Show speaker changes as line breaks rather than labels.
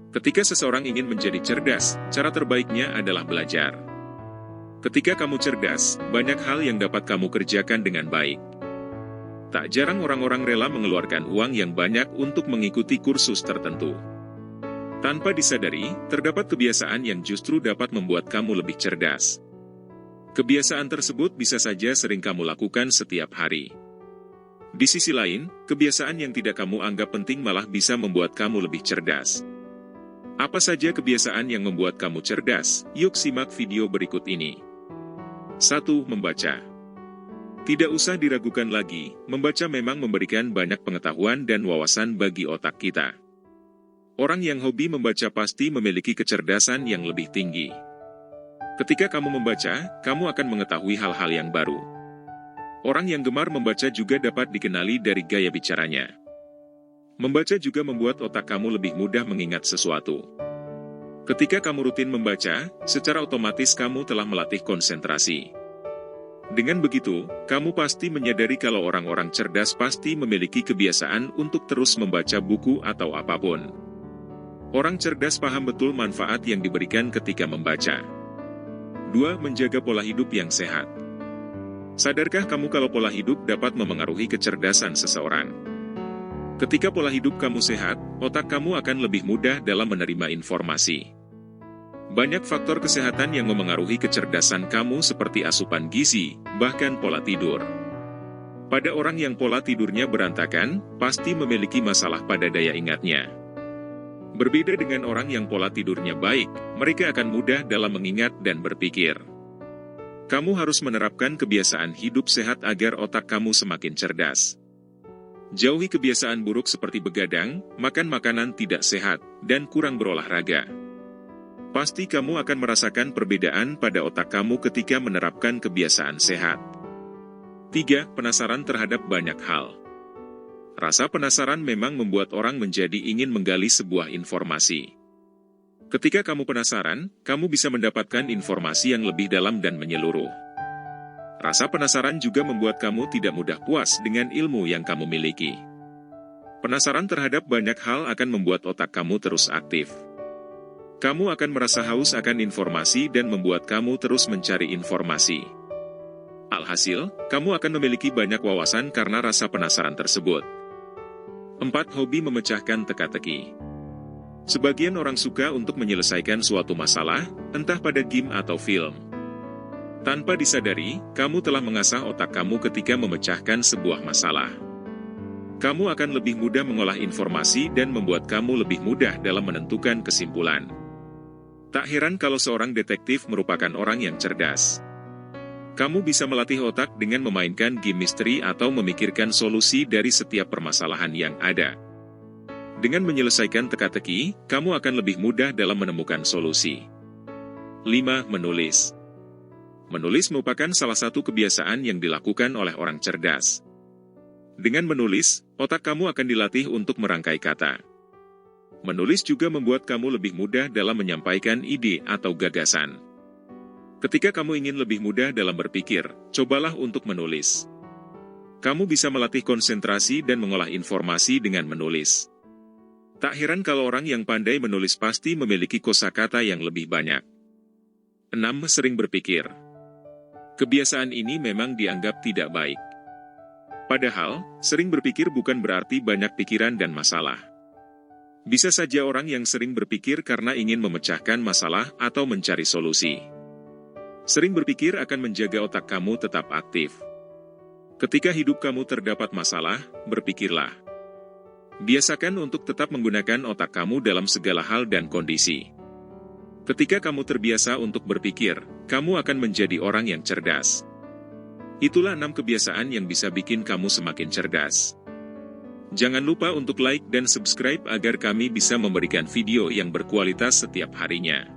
Ketika seseorang ingin menjadi cerdas, cara terbaiknya adalah belajar. Ketika kamu cerdas, banyak hal yang dapat kamu kerjakan dengan baik. Tak jarang orang-orang rela mengeluarkan uang yang banyak untuk mengikuti kursus tertentu. Tanpa disadari, terdapat kebiasaan yang justru dapat membuat kamu lebih cerdas. Kebiasaan tersebut bisa saja sering kamu lakukan setiap hari. Di sisi lain, kebiasaan yang tidak kamu anggap penting malah bisa membuat kamu lebih cerdas. Apa saja kebiasaan yang membuat kamu cerdas? Yuk simak video berikut ini. 1. Membaca. Tidak usah diragukan lagi, membaca memang memberikan banyak pengetahuan dan wawasan bagi otak kita. Orang yang hobi membaca pasti memiliki kecerdasan yang lebih tinggi. Ketika kamu membaca, kamu akan mengetahui hal-hal yang baru. Orang yang gemar membaca juga dapat dikenali dari gaya bicaranya. Membaca juga membuat otak kamu lebih mudah mengingat sesuatu. Ketika kamu rutin membaca, secara otomatis kamu telah melatih konsentrasi. Dengan begitu, kamu pasti menyadari kalau orang-orang cerdas pasti memiliki kebiasaan untuk terus membaca buku atau apapun. Orang cerdas paham betul manfaat yang diberikan ketika membaca. 2. Menjaga pola hidup yang sehat. Sadarkah kamu kalau pola hidup dapat memengaruhi kecerdasan seseorang? Ketika pola hidup kamu sehat, otak kamu akan lebih mudah dalam menerima informasi. Banyak faktor kesehatan yang memengaruhi kecerdasan kamu seperti asupan gizi, bahkan pola tidur. Pada orang yang pola tidurnya berantakan, pasti memiliki masalah pada daya ingatnya. Berbeda dengan orang yang pola tidurnya baik, mereka akan mudah dalam mengingat dan berpikir. Kamu harus menerapkan kebiasaan hidup sehat agar otak kamu semakin cerdas. Jauhi kebiasaan buruk seperti begadang, makan makanan tidak sehat, dan kurang berolahraga. Pasti kamu akan merasakan perbedaan pada otak kamu ketika menerapkan kebiasaan sehat. 3. Penasaran terhadap banyak hal. Rasa penasaran memang membuat orang menjadi ingin menggali sebuah informasi. Ketika kamu penasaran, kamu bisa mendapatkan informasi yang lebih dalam dan menyeluruh. Rasa penasaran juga membuat kamu tidak mudah puas dengan ilmu yang kamu miliki. Penasaran terhadap banyak hal akan membuat otak kamu terus aktif. Kamu akan merasa haus akan informasi dan membuat kamu terus mencari informasi. Alhasil, kamu akan memiliki banyak wawasan karena rasa penasaran tersebut. 4. Hobi memecahkan teka-teki. Sebagian orang suka untuk menyelesaikan suatu masalah, entah pada game atau film. Tanpa disadari, kamu telah mengasah otak kamu ketika memecahkan sebuah masalah. Kamu akan lebih mudah mengolah informasi dan membuat kamu lebih mudah dalam menentukan kesimpulan. Tak heran kalau seorang detektif merupakan orang yang cerdas. Kamu bisa melatih otak dengan memainkan game misteri atau memikirkan solusi dari setiap permasalahan yang ada. Dengan menyelesaikan teka-teki, kamu akan lebih mudah dalam menemukan solusi. 5. Menulis. Menulis merupakan salah satu kebiasaan yang dilakukan oleh orang cerdas. Dengan menulis, otak kamu akan dilatih untuk merangkai kata. Menulis juga membuat kamu lebih mudah dalam menyampaikan ide atau gagasan. Ketika kamu ingin lebih mudah dalam berpikir, cobalah untuk menulis. Kamu bisa melatih konsentrasi dan mengolah informasi dengan menulis. Tak heran kalau orang yang pandai menulis pasti memiliki kosakata yang lebih banyak. 6. Sering berpikir. Kebiasaan ini memang dianggap tidak baik. Padahal, sering berpikir bukan berarti banyak pikiran dan masalah. Bisa saja orang yang sering berpikir karena ingin memecahkan masalah atau mencari solusi. Sering berpikir akan menjaga otak kamu tetap aktif. Ketika hidup kamu terdapat masalah, berpikirlah. Biasakan untuk tetap menggunakan otak kamu dalam segala hal dan kondisi. Ketika kamu terbiasa untuk berpikir, kamu akan menjadi orang yang cerdas. Itulah 6 kebiasaan yang bisa bikin kamu semakin cerdas. Jangan lupa untuk like dan subscribe agar kami bisa memberikan video yang berkualitas setiap harinya.